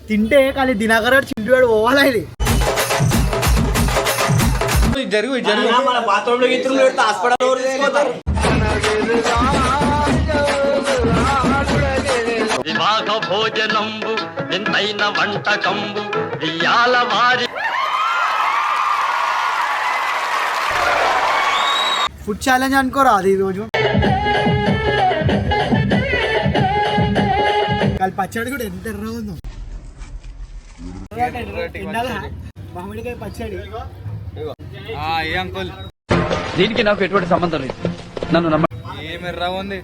తింటే కానీ దినకర్ చింటి వాడు పోవాలా ఇది జరుగు మన బాత్రూమ్ లో గిత్రులు పెడితే హాస్పిటల్ తీసుకుపోతారు. వివాహ భోజనంబు వింతైన వంటకంబు వియాల వారి ఫుడ్ ఛాలెంజ్ అనుకోరా అది ఈరోజు. పచ్చడి కూడా ఎంత ఎర్రగా ఉందో. మామిడికాయ పచ్చడి. అంకుల్ దీనికి నాకు ఎటువంటి సంబంధం లేదు. నన్ను నమ్మ. ఏం ఎర్రగా ఉంది.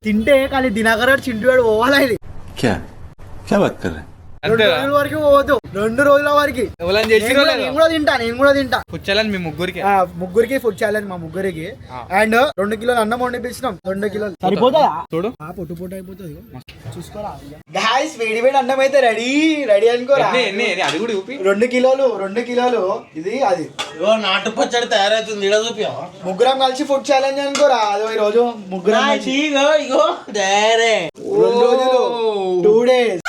తింటే కానీ దినకర్ చింటి వాడు పోవాలా ఇది. రెండు రోజుల వరకు పోవద్దు. 2 రోజుల వరకు నేను కూడా తింటా. ఫుడ్ ఛాలెంజ్ మీ ముగ్గురికి ఫుడ్ ఛాలెంజ్ మా ముగ్గురికి. అండ్ 2 కిలోలు అన్నం వండిపించినాం. 2 కిలోలు సరిపోతుందా చూడు. పొట్టు పొట్టు అయిపోతుంది చూసుకోరా. గాయ్స్ వేడి వేడి అన్నం అయితే రెడీ అనుకోరా. అది కూడా చూపి. 2 కిలోలు ఇది అది నాటు పచ్చడి తయారైతుంది. ఇడ చూపి. ముగ్గురం కలిసి ఫుడ్ ఛాలెంజ్ అనుకోరా. అదో ఈ రోజు ముగ్గురం 2 రోజులు 2 days.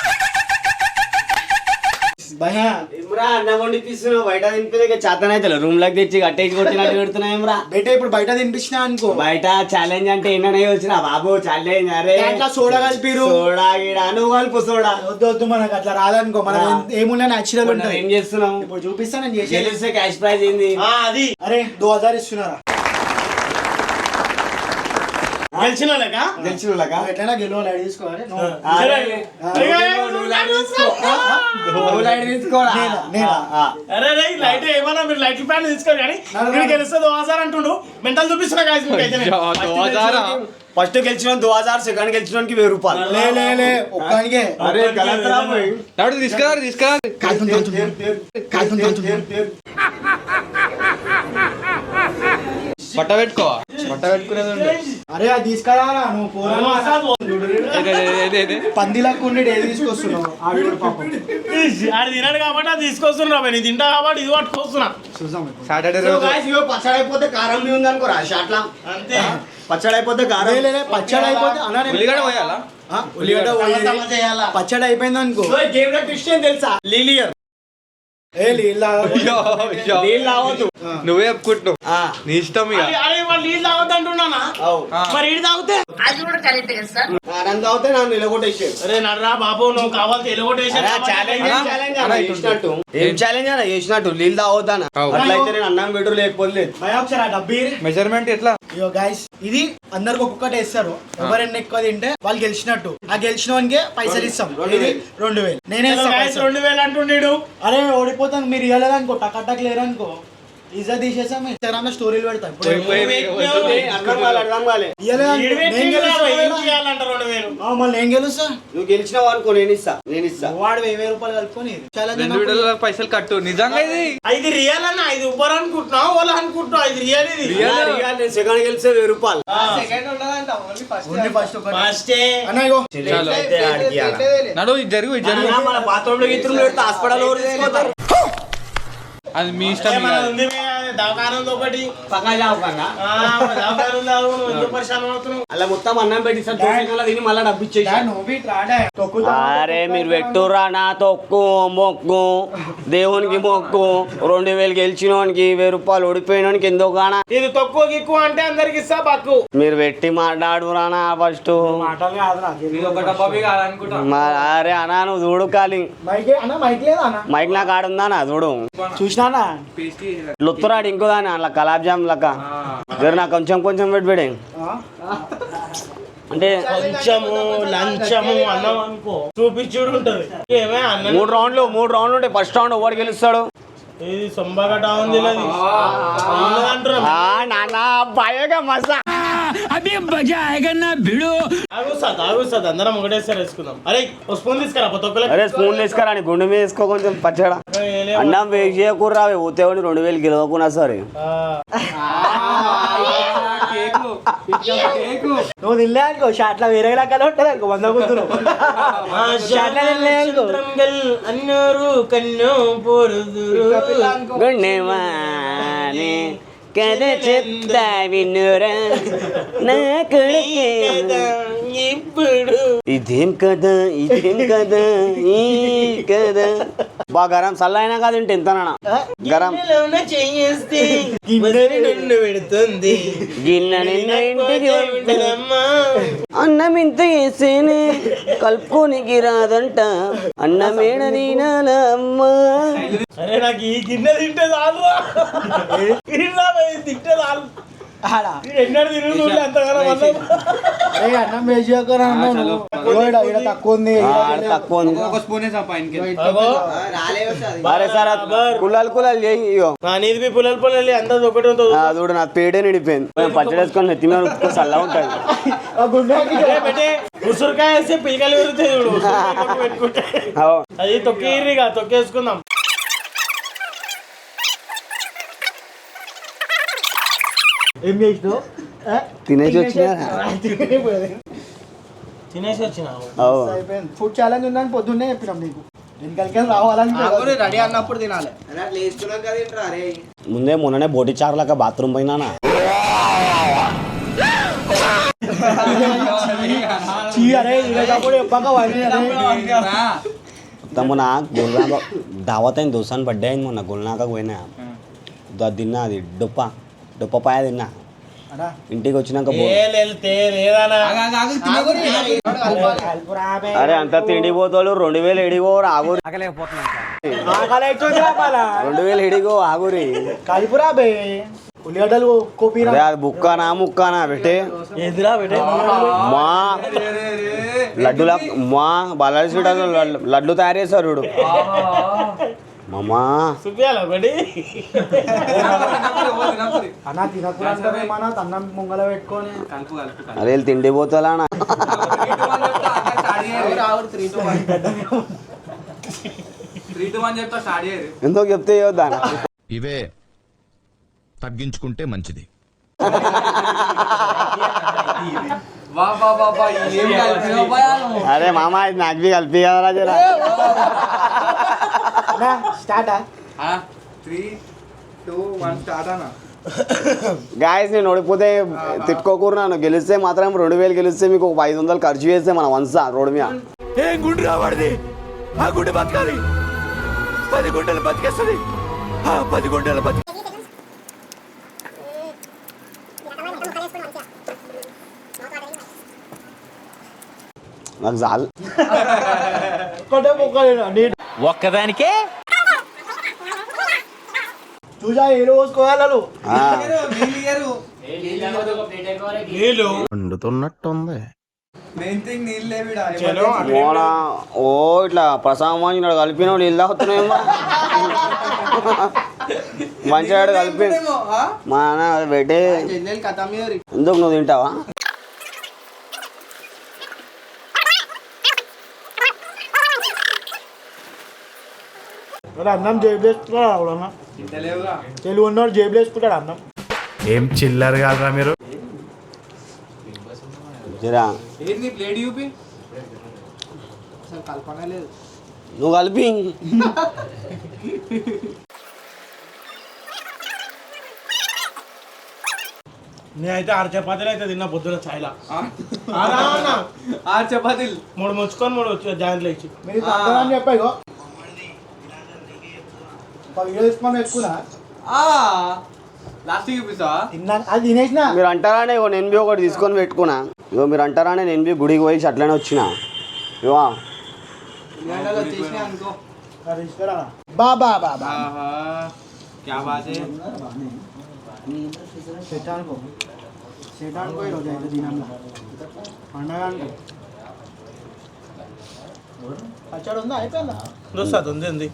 అన్నం వండిపిస్తున్నావు. బయట తినిపి చేతనైతే రూమ్ లోకి తెచ్చి కట్టేసి కొట్టినట్టు పెడుతున్నాయి. బయట ఇప్పుడు బయట తినిపించినా అనుకో. బయట ఛాలెంజ్ అంటే ఎన్ననే వచ్చిన బాబు ఛాలెంజ్. అరే సోడా కలిపిరు. సోడా గిడా నువ్వు కలుపు సోడా. వద్దు మనకు అట్లా రాదనుకో. మనం ఏమున్నా నేచురల్ ఉంటుంది. ఏం చేస్తున్నావు ఇప్పుడు చూపిస్తాను నేను చేసి. గెలిస్తే క్యాష్ ప్రైజ్ ఏంది అది. అరే 2000 ఇస్తున్నారా గెలిచిన ఎట్లా గెలవాలి తీసుకోవాలి. లైట్ ఏమన్నా మీరు లైట్ ప్యాన్ తీసుకోరు కానీ గెలిస్తే 2000 అంటుండు. మెంటల్ చూపిస్తున్నా ఫస్ట్ గెలిచిన 2000, సెకండ్ గెలిచిన 1000 రూపాయలు. ఒక్కనికే. తీసుకురా పట్ట పెట్టుకునేది. అరే అది తీసుకురా నువ్వు. పందిలకు ఉండి ఏది తీసుకొస్తున్నావు. అది తినాడు కాబట్టి అది తీసుకొస్తున్నా. నేను తింటా కాబట్టి ఇది పట్టుకొస్తున్నా. సాటర్డే పచ్చడి అయిపోతే కారం ఉంది అనుకో రాసి అట్లా అంతే. పచ్చడి అయిపోతే కారం పచ్చడి అయిపోతే ఉల్లిగడ్డ పోయాలా. పచ్చడి అయిపోయింది అనుకో. గేమ్ లో ట్విస్ట్ ఏం తెలుసా? లీలియర్ నువ్వే చెప్పుకుంటున్నావు. నీ ఇష్టం. నీళ్ళు తాగొద్దు అంటున్నానా? మరి ఈడు తాగితే తాగితే నన్ను ఎలగొట్టేసి. అరే నడరా బాబు నువ్వు కావాలి ఎలగొట్టేసి. ఏం ఛాలెంజ్ అన్నా చేసినట్టు నీళ్ళు తాగొద్దానా? అట్లయితే నేను అన్నం పెట్టు లేకపోతే మెజర్మెంట్ ఎట్లా. గైస్ ఇది అందరికి ఒక్కొక్కటి వేస్తారు. ఎవరైనా ఎక్కువ తింటే వాళ్ళు గెలిచినట్టు. ఆ గెలిచిన వానికి పైసలు ఇస్తాం. ఇది 2000 నేనే 2000 అంటుండీడు. అరే ఓడిపోతాను మీరు ఇవ్వలేదనుకో. టక్ లేరనుకో ఈజా తీసేసాం. ఇన్స్టాగ్రామ్ లో స్టోరీలు పెడతాం. మళ్ళీ నేను గెలుస్తా. నువ్వు గెలిచినావు అనుకో నేను ఇస్తా. వాడు 1000 రూపాయలు కలుపుకొని పైసలు కట్టు. నిజంగా ఇది రియల్ అన్న. ఇది ఉబ్బర్ అనుకుంటున్నావు వాళ్ళు అనుకుంటున్నావు. ఇది రియల్. సెకండ్ గెలిస్తే 1000 రూపాయలు. నడు జరుగు. మన బాత్రూమ్ లో గిత్రులు పెడితే హాస్పిటల్ తీసుకుపోతారు. అది మీ ఇష్టం. దవాఖానంతో ఒకటి అలా మొత్తం అన్నం పెట్టిస్తాను. తిని మళ్ళీ డబ్బు ఇచ్చేసి. అరే మీరు పెట్టురా నా తొక్కు మొక్కు దేవునికి మొక్కు. 2000 గెలిచినోనికి 1000 రూపాయలు ఓడిపోయినోనికి ఎందుకు కానా. ఇది తక్కువ గిక్కు అంటే అందరికి ఇస్తా పక్కు. మీరు పెట్టి మాట్లాడురా నా ఫస్ట్. అరే అన్నా నువ్వు చూడు కాలి మైక్ నాకు ఆడుందా చూడు. చూసినా లొత్తురాడు ఇంకో దాని అలా కలాబ్ జామ్ లెక్క. నాకు కొంచెం పెట్టి అంటే లంచము అన్నం అనుకో చూపించుడు ఉంటది. 3 రౌండ్లు ఉంటాయి. ఫస్ట్ రౌండ్ ఎవరు గెలుస్తాడు. ఇది సొంబగట ఉంది అందరం ఒకటేసారి వేసుకుందాం. అరే స్పూన్ తీసుకురా. అరే స్పూన్ తీసుకురా. గుండె మీద వేసుకో కొంచెం పచ్చడా. అన్నం వేసి చేయకూడరా. ఊతేవాడిని 2000 గెలవకున్నా సరే. నువ్వు తినలే అనుకో. షాట్ల వేరే రకాలు ఉంటుంది అనుకో. 100 గుర్తులు అన్నూరు కన్ను పోరుదురు గుండెవానే కథ చెప్తా వినురా నా కొడుకే ఇప్పుడు ఇదేం కదా ఈ కదా బా గరం సల్లైనా కాదు ఇంటి ఎంతనా గరం చేస్తే పెడుతుంది అన్నం ఇంత వేసేనే కలుపుకోనికి రాదంట అన్నమేడ అమ్మ. అరే నాకు ఈ గిన్నె తింటే చాలు తింటే చాలు అన్నం వేసి తక్కువ ఉంది చూడు నా పేడే నిడిపోయింది పచ్చడి వేసుకొని నెత్తి మీద చల్ల ఉంటుంది ఉసురుకాయ వేస్తే పిల్లలు పెరుగుతాయి పెట్టుకుంటే అది తొక్కిరిగా తొక్కేసుకుందాం. ఏం చేసినావు తినేసి వచ్చిన తినేసి వచ్చిన అయిపోయింది. ఫుడ్ ఛాలెంజ్ ఉందని పొద్దున్నే చెప్పినాం నీకు వెనకాలకి రావాలని రెడీ అన్నప్పుడు తినాలి. ముందే మొన్ననే బోటి చారులాక బాత్రూమ్ పోయినా మొన్న గుల్నాక దావత్ అయింది దోసాన్ని బర్త్డే అయింది మొన్న గుల్నాక పోయినా తిన్నా అది డొప్ప పాయ తిన్నా ఇంటికి వచ్చినాక అరే అంత తిండి పోతాడు 2000 ఎడిగో ఆగురి 2000 ఎడిగో ఆగురి కలిపురా బే ఉల్లిగడ్డలు కోపిరా అది ముక్కానా పెట్టే మా లడ్డులా మా బాలాజీ స్వీట్ లడ్డు తయారు చేస్తారు చూడు మామా అన్నా తినకుండా అన్నం ముంగల పెట్టుకొని అరే తిండి పోతాలా ఎందుకు చెప్తే దాని ఇవే తగ్గించుకుంటే మంచిది. అరే మామ ఇది నాకు బి కలిపి కదరా జరా స్టార్టా 3, 2, 1 స్టార్ట్ అన్న. గాయస్ నేను ఓడిపోతే తిట్టుకోకూరు నన్ను గెలిస్తే మాత్రం 2000 గెలిస్తే మీకు 500 ఖర్చు చేస్తే మన వంశా రోడ్డు మీద ఏం గుండు రావాడిది ఆ గుండె బతకాలి 10 గుండెలు బతికేస్తుంది 10 గుండెలు బతికి నాకు చాలు ఒక్కదానికే చూసా ఏరు పోసుకోవాలి వండుతున్నట్టుంది. ఓ ఇట్లా ప్రసాదం కలిపిన నీళ్ళు తాగుతున్నాయేమో మంచిగా కలిపి మా నాన్న పెట్టే ఎందుకు నువ్వు తింటావా అన్నం జేబులు వేసుకుంటాడు తెలుగు ఉన్నవాడు జేబులు వేసుకుంటాడు అన్నం. ఏం చిల్లర కాదురా మీరు. జరా నువ్వు కలిపి నేనైతే 6 చపాతీలు అయితే తిన్నా పొద్దున ఛాయ్లా 6 చపాతీలు 3 ముంచుకొని 3 జాయింట్లు ఇచ్చి మీరు అని చెప్పాయి వీడియో తీసుకొని పెట్టుకున్నా లాస్ట్ చూపిస్తా తిన్నాను అది తినేసిన. మీరు అంటారానే నేను బి ఒకటి తీసుకొని పెట్టుకున్నా ఇగో మీరు అంటారానే నేను బి గుడికి పోయి అట్లనే వచ్చిన ఇవా బాబా పచ్చడి ఉందా అయిపోయిందా ఉంది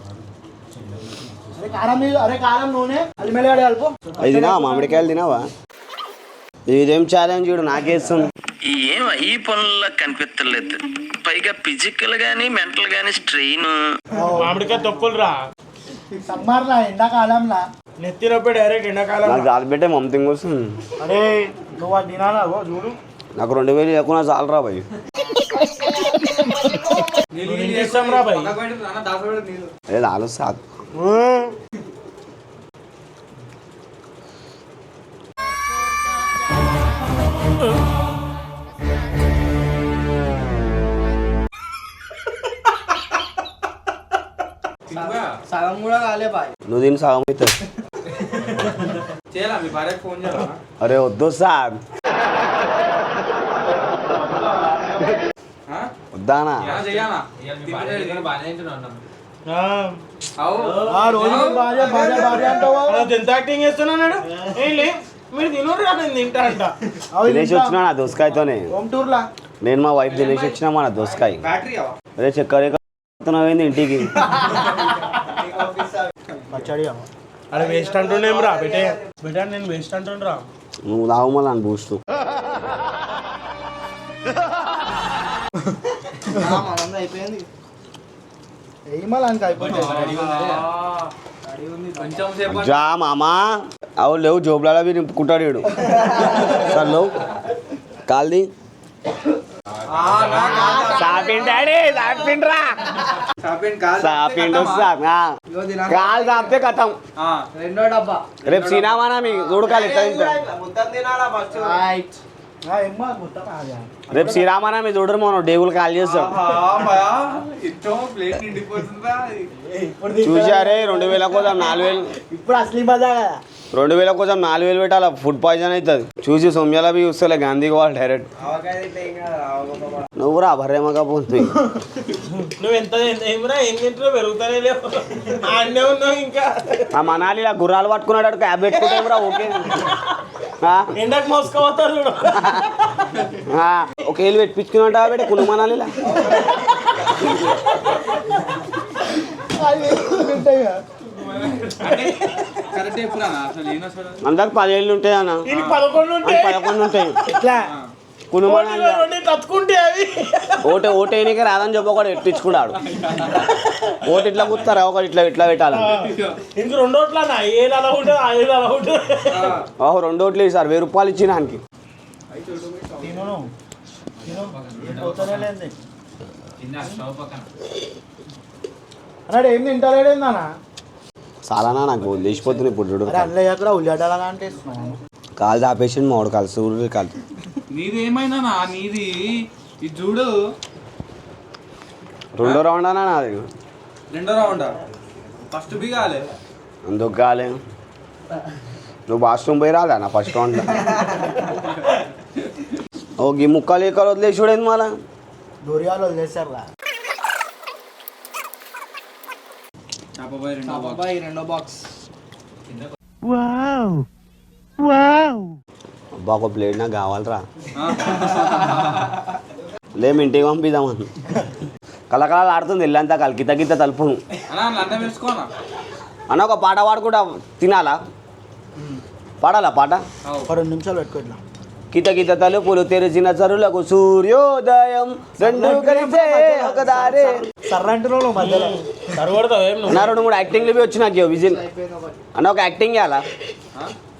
అరే కారం నూనె అల్లిమెల్లిగడ్డ కలుపు. అది తినావా మామిడికాయలు తినావా ఇదేం ఛాలెంజ్ చూడు నాకేస్తుంది ఏం ఈ పనుల్లో కనిపించలేదు పైగా ఫిజికల్ గానీ మెంటల్ గానీ స్ట్రెయిన్ మామిడికాయ తొక్కులు రా సమ్మర్లా ఎండాకాలంలా నెత్తినప్పుడు డైరెక్ట్ ఎండాకాలం నాకు చాలు పెట్టే మమతింగ్ వస్తుంది అరే నువ్వు అది తినాలా చూడు నాకు 2000 లేకున్నా చాలు రా భయ్ చేస్తాం రా భయ్ అదే చాలు సాకు సగం కూడా కాలే బాయ్. నువ్వు దీన్ని సగం అవుతుంది. చేయాలా మీ భార్యకు ఫోన్ చేయాలా? అరే వద్దు సార్ వద్దానా చెయ్యాలా? రోజు భార్య భార్య భార్య అంటావా? ఎంత యాక్టింగ్ చేస్తున్నాడు ఏంటి మీరు తినరు కదా నేను తింటా అంట. తినేసి వచ్చినా నా దోసకాయతోనే. హోమ్ టూర్ లా నేను మా వైఫ్ తినేసి వచ్చినా మన దోసకాయ. బ్యాటరీ అరే చక్కెర ఏంది ఇంటికి. పచ్చడి అరే వేస్ట్ అంటుండేం రా బెటే బెటా నేను వేస్ట్ అంటుండ్రా. నువ్వు తాగు మళ్ళీ అని బూస్ట్. అయిపోయింది. ఏమలానికి అయిపోతుంది. కొంచెం సేపు జా మామా అవు లేవు జోబులలో అవి నింపుకుంటాడు వీడు. సార్ లేవు కాల్ది సాపిండాడే సాపిండ్రా సాపిండు కాలు సాపితే కథం. రెండో డబ్బా రేపు సినిమానా మీకు చూడకాలి రేపు శ్రీరామనా మీ చూడరు మనం డేగులు కాల్ చేస్తాం. ప్లేట్ నిండిపోతుందా? చూసారే 2000 కోసం 4000 ఇప్పుడు అసలు మజా కదా. 2000 కోసం 4000 పెట్టాలి. ఫుడ్ పాయిజన్ అవుతుంది. చూసి సొమ్యాల బి చూస్తలే గాంధీకి వాళ్ళు డైరెక్ట్. నువ్వు రా భర్రేమగా పోతుంది. నువ్వు ఎంత ఏమిరా ఏం తింటారో పెరుగుతానే లేవు అన్నే ఉన్నావు ఇంకా. ఆ మనాలి ఇలా గుర్రాలు పట్టుకున్నాడు క్యాబ్ పెట్టుకుంటే రా ఓకే. ఎండకు మోసుకోపోతారు చూడు. ఒక ఏళ్ళు పెట్టించుకున్నట్టు పెట్టి కును మనాలి ఇలా. కరెక్ట్ ఎప్పుడా అసలు ఏం అసలు? అందరికి 10 ఏళ్ళు ఉంటాయి అన్న. 11 ఉంటాయి. 11 ఉంటాయి. ఇట్లా కును మనాలి తత్తుకుంటే అవి ఓటేనికే రాదని చెప్పి ఒకటి ఎట్టించుకున్నాడు. ఓటు ఇట్లా కూర్తారా ఒకటి ఇట్లా ఇట్లా పెట్టాలి. ఇంక 2 ఓట్లన్నా ఏది అలా ఉంటుంది ఆ ఏది అలా ఉంటుంది. 2 ఓట్లు సార్ 1000 రూపాయలు ఇచ్చిన దానికి. అన్నాడు ఏం తింటలేడేందన్నా. చాలానా నాకు లేచిపోతుంది ఇప్పుడు చూడు. అన్నయ్య కూడా ఉల్లిగడ్డలా అంటే కాలు దాపేసింది మామిడి కాలు సూర్యుడి కాలు. నీది ఏమైందా? నీది ఇది చూడు. రెండో రౌండ్ అన్నా నాది. రెండో రౌండ్ ఫస్ట్ బి కాలే. అందుకు కాలే. నువ్వు బాత్రూమ్ పోయి రాదా నా ఫస్ట్ రౌండ్. ఓ ఈ ముక్కలు ఎక్కడ వదిలేసి చూడేది మళ్ళా దొరియాలు వదిలేసారు. రెండో బాక్స్ అబ్బా ఒక ప్లేట్ నాకు కావాలరా. లేము ఇంటికి పంపిద్దామని. కలకలాలు ఆడుతుంది ఇల్లంతా కలికి తగ్గితే తలుపును అన్న. ఒక పాట పాడుకుంటా తినాలా? పాడాలా పాట? 2 నిమిషాలు పెట్టుకోట్లా. కిత కిత తలుపులు తెరిచిన చరులకు సూర్యోదయం రెండు కలిసే ఒక దారే. సర్రంటులో మధ్యలో అన్న 2-3 యాక్టింగ్లు పోయి వచ్చి నాకు విజిల్ అన్న. ఒక యాక్టింగ్ చేయాలా?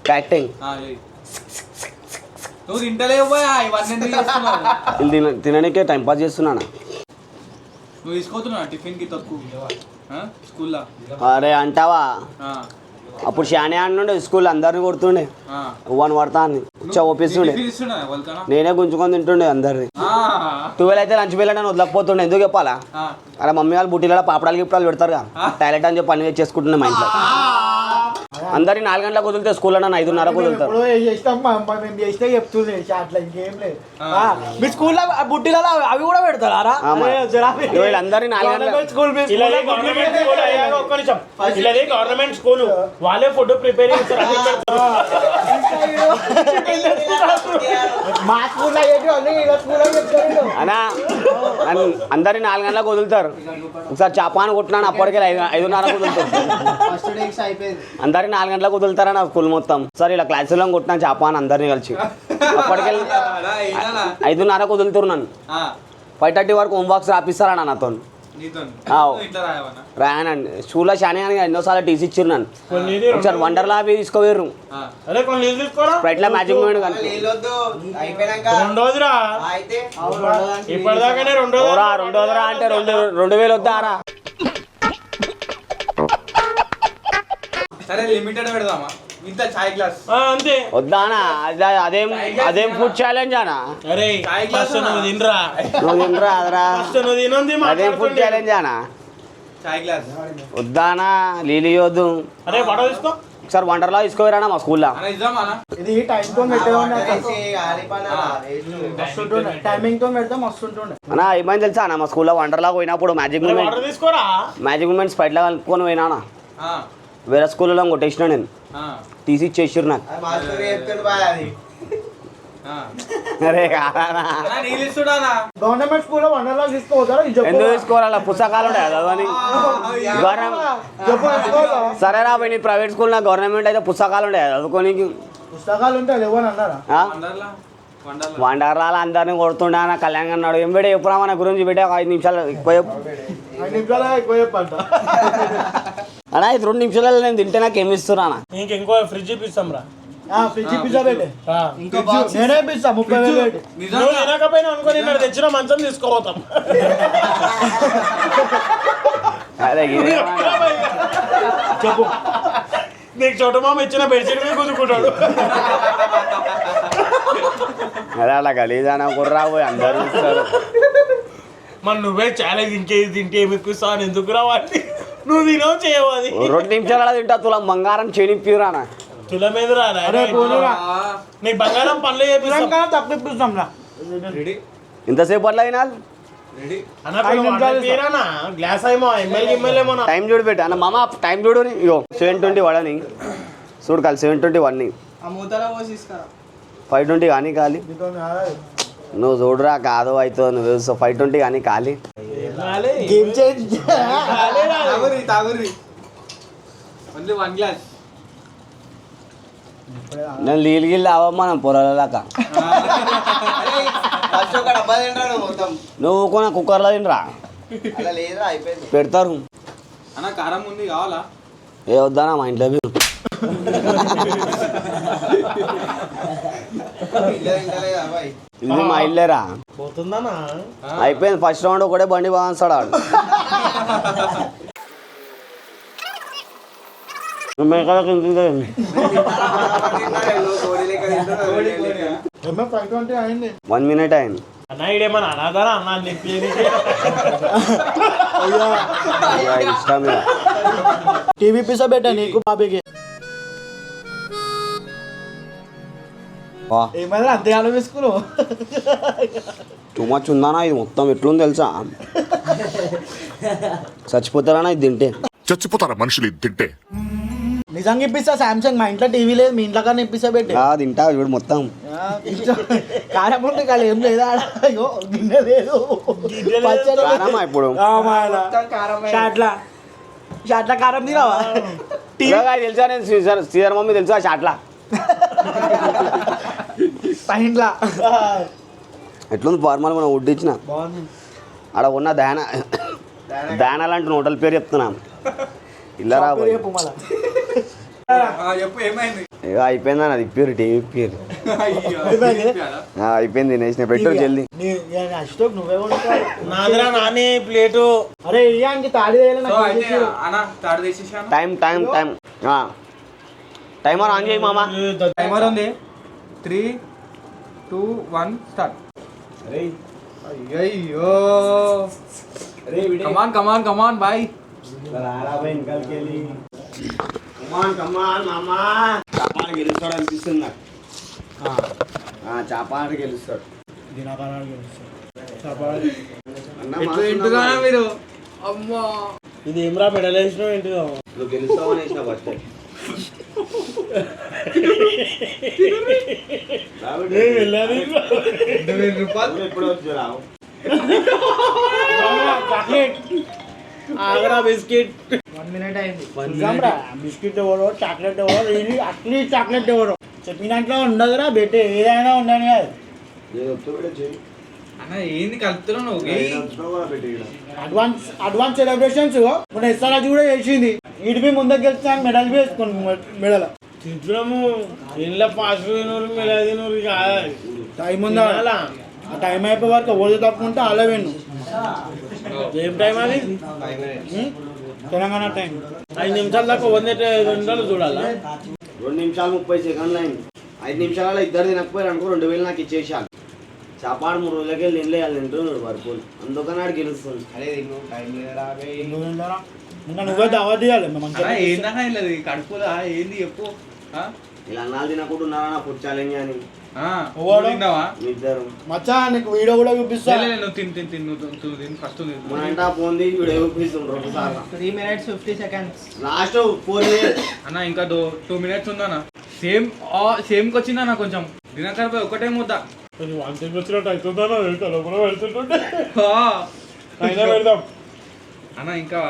ఒక యాక్టింగ్ నువ్వు తింటలేవు ఇవన్నీ తినడానికే టైం పాస్ చేస్తున్నాను. నువ్వు తీసుకోతున్నా టిఫిన్ కి తక్కువ స్కూల్లో. అరే అంటావా? అప్పుడు షానే అన్నుండే స్కూల్ అందరిని కొడుతుండే. వన్ పడతా అని ఓపిస్తుండే. నేనే గుంజుకొని తింటుండే అందరిని. 12 అయితే లంచ్ బిల్ అని వదలకపోతుండే. ఎందుకు చెప్పాలా? అలా మమ్మీ వాళ్ళు బుట్టిలో పాపడాలు గిప్పడాలు పెడతారు కదా టాయిలెట్ అని చెప్పి పని చేసుకుంటుండే మా ఇంట్లో. అందరికి 4 గంటలకు వదిలితే స్కూల్లో నన్ను 5:30కు వదులుతారు. చేస్తే చెప్తుంది అట్లా ఇంకేం లేదు. మీ స్కూల్లో బుట్టిలలో అవి కూడా పెడతారా? వీళ్ళందరినీ 4 గంటలకు గవర్నమెంట్ స్కూల్ వాళ్ళే ఫుడ్ ప్రిపేర్ చేస్తారు. మా స్కూల్లో అనా అందరినీ 4 గంటలకు వదులుతారు. ఒకసారి చాపాను కొట్టినాను అప్పటికే 5:30కు వదులుతారు. అందరినీ 4 గంటలకు వదులుతారా నా స్కూల్ మొత్తం. సార్ ఇలా క్లాసులో కొట్టినా చాపాను అందరినీ కలిసి. అప్పటికెళ్ళి 5:30కు వదులుతారు నన్ను. 5:30 వరకు హోంవర్క్స్ రాపిస్తారా నాతో? రాయనండి. స్కూల్లో షానే అని ఎన్నోసార్లు టీసీ ఇచ్చారు నన్ను. ఒకసారి వండర్లా తీసుకోవేరు ఫ్లైట్లో మ్యాజిక్ మూమెంట్ కానీ 2 అంటే 2000 వద్దారా? సరే లిమిటెడ్ పెడదామా? ఇంత చాయ్ గ్లాస్ అంతే వద్దానా? అదేం ఫుడ్ ఛాలెంజ్ అనా? నువ్వు తినరా నువ్వు తినరా అదరా? అదేం ఫుడ్ ఛాలెంజ్ అనా? చాయ్ గ్లాస్ వద్దానా నీళ్ళు ఇవ్వద్దు. అరే వడ తీసుకో. ఒకసారి వండర్లా తీసుకోరానా మా స్కూల్లో. అన్న ఇద్దామా అన్న? ఇది టైం తో పెట్టే టైమింగ్ తో పెడితే మస్తు ఉంటుండే. అన్నా ఏమైంది తెలుసా అన్న, మా స్కూల్లో వండర్లా పోయినప్పుడు మ్యాజిక్ అరే మూమెంట్ వడ తీసుకోరా. మ్యాజిక్ మూమెంట్స్ ఫైట్లో కలుపుకొని పోయినా. ఆ, వేరే స్కూల్లో కొట్టేసిన నేను, ఆ, తీసి ఇచ్చేసారు నాకు. ఆ. అరే కాదా అన్న, నీళ్ళు ఇస్తుడానా? గవర్నమెంట్ స్కూల్లో వండర్లా తీసుకోవద్దా? ఎందుకు తీసుకోవాలా? పుస్తకాలు ఉంటాయి చదవని. సరే రా పోయి, నీ ప్రైవేట్ స్కూల్ నా గవర్నమెంట్ అయితే పుస్తకాలు ఉంటాయి చదువుకోనికి. పుస్తకాలు ఉంటాయి ఎవరు అన్నారా? వండర్లా వండర్లా వండర్లాలు అందరినీ కొడుతుండే అన్న. కళ్యాణ్ అన్నాడు ఏం పెట్టి ఎప్పుడు మన గురించి పెట్టి 5 నిమిషాలు ఎక్కువ చెప్పు. 5 నిమిషాలు ఎక్కువ చెప్పంట. అన్నా ఇది 2 నిమిషాలు నేను తింటే నాకు ఏమి ఇస్తున్నా? ఇంకో ఫ్రిడ్జ్ ఇప్పిస్తాం రా. ఫ్రిడ్జ్ పిజ్జా పెట్టే ఆ. నేనే ఇప్పిస్తా 30,000 పెట్టి. నువ్వు తినకపోయినా అనుకోని ఇక్కడ తెచ్చిన మంచం తీసుకోపోతాం. అదే ఇది. చెప్పు. నీకు చోటు మామ ఇచ్చిన బెడ్షీట్ మీద కుదుకుంటాడు. అదే అలా గలీజానా కుర్రా పోయి అందరూ ఇస్తారు. మరి నువ్వే ఛాలెంజ్ ఇంకేది తింటే ఏమి ఇప్పిస్తావు అని ఎందుకు రావాలి? నువ్వు తినవు చేయవు అది. 2 నిమిషాలు తింటా తులా బంగారం చేనిప్పిరానా. తుల మీద రా. నీకు బంగారం పనులు చేపిస్తాం. తక్కువ ఇప్పిస్తాం రా. రెడీ ఇంతసేపు అట్లా అయినా రెడీ. అన్న గ్లాస్ ఏమో ఎమ్మెల్యేమో టైం చూడు పెట్టు అన్న. మామ టైం చూడు. ఇగో 7:20 వడని చూడు కాలి 7:21 ఆ మూతలో పోసి ఇస్తారా? 5:20 కానీ కాలి. నువ్వు చూడరా కాదు అవుతుంది నువ్వు 5:20 కానీ కాలి. Game change. తాగుర్రి తాగుర్రి. Only 1 glass. నేను నీళ్ళు గిల్లు అవ్వమ్మా నా పొరలాక. నువ్వు కొన కుక్కర్లో తినరా పెడతారు. అన్న కారం ఉంది కావాలా? ఏ వద్దానా మా ఇంట్లో మీరు. ఇది మా ఇల్లేరా. పోతుందనా? అయిపోయింది ఫస్ట్ రౌండ్ ఒకటే బండి బాగుంటాడు ఆడు. మేకలకి 1 minute అయింది. అన్న ఇడేమన్నా అనాథరా అన్న అని చెప్పి ఇష్టం టీవీ పిజ్జా పెట్టా నీకు బాబీకి. ఏమైనా అంతే ఆలోచిస్తున్నావు. టూ మచ్ ఉందానా ఇది మొత్తం ఎట్లుంది తెలుసా? చచ్చిపోతారా ఇది తింటే? చచ్చిపోతారా మనుషులు ఇది తింటే? నిజంగా ఇప్పిస్తా. సామ్సంగ్ మా ఇంట్లో టీవీ లేదు, మీ ఇంట్లో కానీ ఇప్పిస్తా పెట్టి. తింటా ఇప్పుడు మొత్తం కారం ఉంటే కాదు ఏం లేదా? అయ్యో గిన్నె లేదు. కారమా ఇప్పుడు షాట్ల కారం తినవా? తెలుసా? నేను శ్రీధర్ మమ్మీ తెలుసా షాట్లా పైంట్లా ఎట్లుంది ఫార్మల్ మనం ఉడ్డిచ్చిన ఆడ ఉన్న దాన లాంటి హోటల్ పేరు చెప్తున్నా. ఇల్లరా చెప్పు ఏమైంది? అయిపోయిందా అది ఇప్పారు టీవీ ఇప్పారు. అయిపోయింది తినేసిన పెట్టు జల్దీ. నాదిరా నాని ప్లేటు. అరే ఇయ్యానికి తాడి అన్న తాడు తీసేసా. Time time time timer on చేయి మామ. టైమర్ ఉంది. 3, 2, 1 స్టార్ట్. అయ్యో కమాన్ కమాన్ కమాన్ బాయ్. చాపాడు గెలుస్తాడు అనిపిస్తుంది నాకు. చాపాడు గెలుస్తాడు. ఇంటుగానా మీరు? అమ్మా ఇది ఏమరా మెడల్ వేసినావు ఏంటిదో? నువ్వు గెలుస్తావు అనేసిన ఫస్ట్ ఎప్పుడు వచ్చి రావు. ఆగరా బిస్కెట్. 1 minute అయింది. బిస్కెట్ ఎవరో చాక్లెట్ ఎవరో అట్లీ చాక్లెట్ ఎవరో చెప్పిన దాంట్లో ఉండదురా బెట్టే ఏదైనా ఉండని కాదు. అన్న ఏంది కలుపుతున్నావు? అడ్వాన్స్ సెలబ్రేషన్స్ మన ఎస్ఆర్ఆర్ కూడా చేసింది. వీటిపై ముందుకు గెలిచాను మెడల్ వేసుకుని మెడల్ తింటున్నాము. ఇంట్లో ఫాస్ట్ మెడల్ కాదు. టైం ఉందా? ఆ టైం అయిపోయే వరకు ఓడి తప్పుకుంటే అలా విన్ను. ఏం టైం అది? తెలంగాణ టైం 5 నిమిషాల దాకా 102 నిమిషాలు చూడాలా? 2 నిమిషాలు 30 సెకండ్లు అయింది. 5 నిమిషాలలో ఇద్దరు తినకపోయారు అనుకో 2000 నాకు ఇచ్చేసాను. చాపాడు 3 రోజులకి వెళ్ళి తినలేదు తింటున్నాడు వర్కులు అందుకని ఆడు గెలుస్తుంది. ఇంకా నువ్వే దావత్ చేయాలి ఏందన్నా ఇది కడుపులా ఏంది చెప్పు. ఇలా అన్నాలు తినకుండా ఉన్నారా నా ఫుడ్ ఛాలెంజ్ అని తిన్నావా ఇద్దరు మచ్చా నీకు వీడియో కూడా చూపిస్తా. నువ్వు తిని ఫస్ట్ మనంట ఫోన్ తీసి వీడియో చూపిస్తుంది 2 సార్లు. 3 minutes 50 seconds. లాస్ట్ 4 minutes అన్న ఇంకా 2 minutes ఉందన్న. సేమ్ వచ్చిందన్న కొంచెం దినకర్ పోయి ఒకటే ముద్ద వాంతికి వచ్చినట్టు అవుతుందా లోపల వెళ్తుంటుంటే అయినా పెడదాం అన్న ఇంకా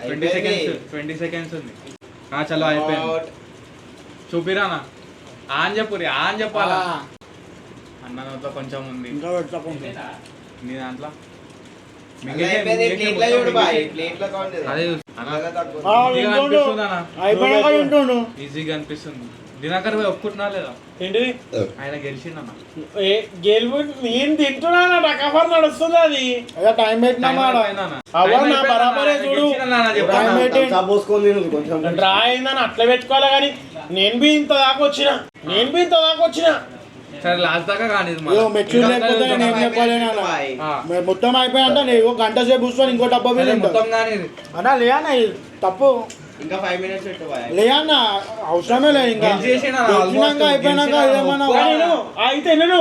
20 seconds ఉంది. చలో అయిపోయింది. చూపిరా అన్న అని చెప్పాలా అన్న దాంట్లో కొంచెం ఉంది ఇంకా పెట్టకుండా నీ దాంట్లో ఈజీగా అనిపిస్తుంది. దినకర్ పోయి ఒప్పుకుంటున్నా లేదా ఏంటిది ఆయన గెలిచిండన్న. గెలుపు నేను తింటున్నా టకఫర్ నడుస్తుంది అది టైం పెట్టినా బరాబరే చూడు పోసుకొని తిను కొంచెం. డ్రా అయిందని అట్లా పెట్టుకోవాలి కానీ నేను బి ఇంత దాకా వచ్చిన సరే లాస్ట్ దాకా కానీ మెచ్యూర్ లేకపోతే నేను ఏం చెప్పాలి మొత్తం అయిపోయాయంట నేను గంట సేపు కూర్చొని ఇంకో డబ్బా మీద మొత్తం కానీ అన్నా లేనా తప్పు ఇంకా 5 minutes పెట్టు లేనా అవసరమే లేదు ఇంకా అయిపోయినాక ఏమన్నా అయితే నేను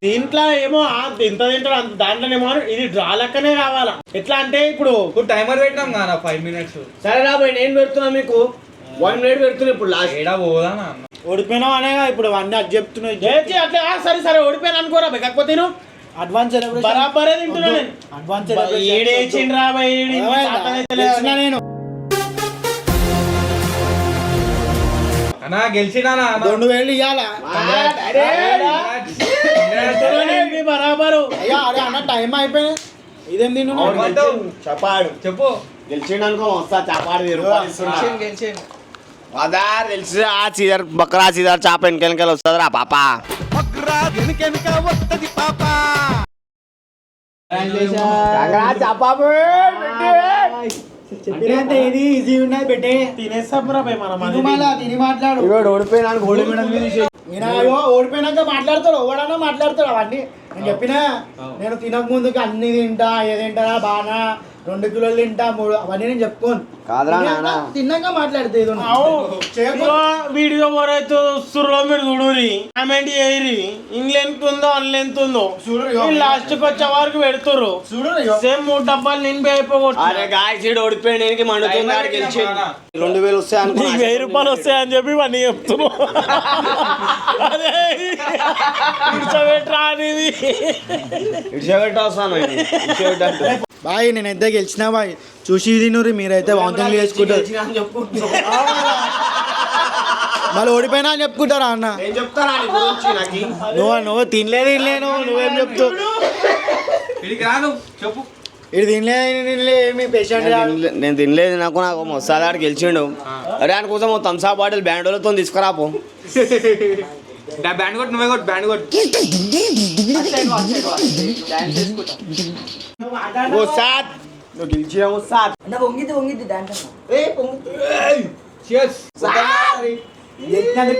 దీంట్లో ఏమో ఇంత తింటాడు అంత దాంట్లోనేమో ఇది డ్రా లెక్కనే కావాలా ఎట్లా అంటే ఇప్పుడు టైమర్ పెట్టినాం కదా 5 minutes. సరే రాబోయ్ నేను పెడుతున్నా మీకు 1 minute పెడుతున్నా ఇప్పుడు లాస్ట్ ఏడా పోదా ఓడిపోయినావు అనేగా ఇప్పుడు అన్నీ అది చెప్తున్నాయి అట్లా సరే ఓడిపోయాను అనుకోరా కాకపోతే అడ్వాన్స్ బరాబరే తింటున్నా నేను అడ్వాన్స్ ఏడేసిండ్రా నేను అన్నా గెలిచినా 2000 ఇవ్వాలా బరాబరు అయ్యా అరే అన్న టైం అయిపోయింది ఇదేం తిను చపాడు చెప్పు గెలిచిండు అనుకో వస్తా చపాడు గెలిచిండు అదా తెలుసు ఆ చీదర్ బక్రా చీదర్ చాప వెనకెనకాల వస్తుందిరా పాప చెప్పినంత ఇది ఈజీ ఉన్నది పెట్టే తినేస్తాం రా మనం తిని మాట్లాడు ఓడిపోయినాను గోల్డ్ మెడల్ ఓడిపోయినాక మాట్లాడతాడు ఎవడన్నా మాట్లాడతాడు అవన్నీ నేను చెప్పినా నేను తినక ముందుకు అన్ని తింటా ఏది తింటా బాగా 2 కిలోలు తింటా 3 అవన్నీ నేను చెప్పుకోను తిన్నాక మాట్లాడితే వీడియో ఎవరైతే వస్తుర్రో మీరు చూడురి కామెంట్ చేయరి ఇంగ్లెంత్ ఉందో అన్లెంత్ ఉందో లాస్ట్ కి వచ్చే వరకు పెడుతుర్రు సేమ్ 3 డబ్బాలు నింపి అయిపోగొట్టు ఓడిపోయానికి మండుతుంది 2000 వస్తాయి 1000 రూపాయలు వస్తాయని చెప్పి ఇవన్నీ చెప్తున్నావు అదే బాయ్ నేనైతే గెలిచినా బాయ్ చూసి తినూరి మీరైతే వాంతింగ్ చేసుకుంటారు మళ్ళీ ఓడిపోయినా అని చెప్పుకుంటారా అన్న నువ్వు తినలేను నువ్వేం చెప్తావు చెప్పు ఇది తినలేదు మీ పేషెంట్ నేను తినలేదు నాకు మొసాదాడు గెలిచిండు అరే ఆయన కోసం థమ్సా బాటిల్ బ్యాండోలతో తీసుకురాపో బ్యాండ్ కొట్టు నువ్వే కొట్టు బ్యాండ్ కొట్టు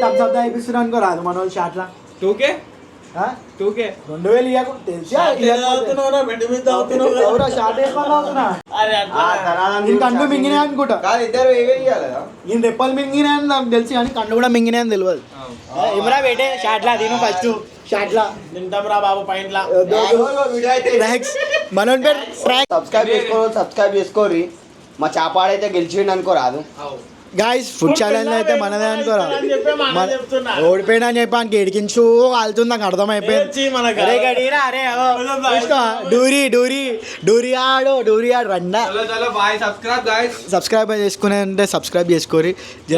థమ్స్అప్ అయిపిస్తున్నా అనుకో రాదు మన వాళ్ళు షాట్లా 2K 2000 ఇవ్వకుండా తెలిసా కళ్ళు మింగినాయి అనుకుంటా ఈయన రెప్పలు మింగినాయి అని నాకు తెలిసి కానీ కళ్ళు కూడా మింగినాయి అని తెలియదు ఇమరా పెట్టే షాట్లా తిను ఫస్ట్ షాట్లా తింటాం రా బాబు పాయింట్లా మనోని పేరు సబ్స్క్రైబ్ చేసుకోరి మా చాపాడైతే గెలిచిండు అనుకో రాదు గాయస్ ఫుడ్ ఛాలెంజ్ అయితే మనదే అనుకోరా ఓడిపోయినా అని చెప్పానికి ఎడికించు కాలుతుంది నాకు అర్థమైపోయింది డూరి ఆడు రండా సబ్స్క్రైబ్ చేసుకునే అంటే సబ్స్క్రైబ్ చేసుకోరి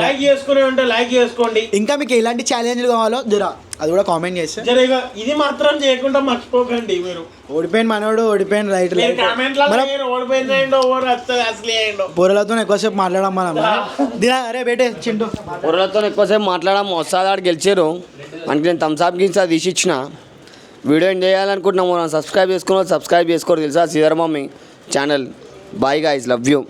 లైక్ చేసుకునే ఉంటే లైక్ చేసుకోండి ఇంకా మీకు ఎలాంటి ఛాలెంజ్లు కావాలో జరా అది కూడా కామెంట్ చేస్తే ఇది మాత్రం చేయకుండా మర్చిపోకండి మీరు ఓడిపోయిన మనోడు ఓడిపోయిన రైట్ పొరలతో ఎక్కువసేపు మాట్లాడడం మనం అరే బేటే చింటూ పొరలతో ఎక్కువసేపు మాట్లాడడం వస్తాడు గెలిచారు మనకి నేను థమ్స్అప్ గిన్సా తీసి ఇచ్చిన వీడియో ఏం చేయాలనుకుంటున్నాము మనం సబ్స్క్రైబ్ చేసుకోవాలి సబ్స్క్రైబ్ చేసుకోరు తెలుసా Sridhar mummy channel bye guys love you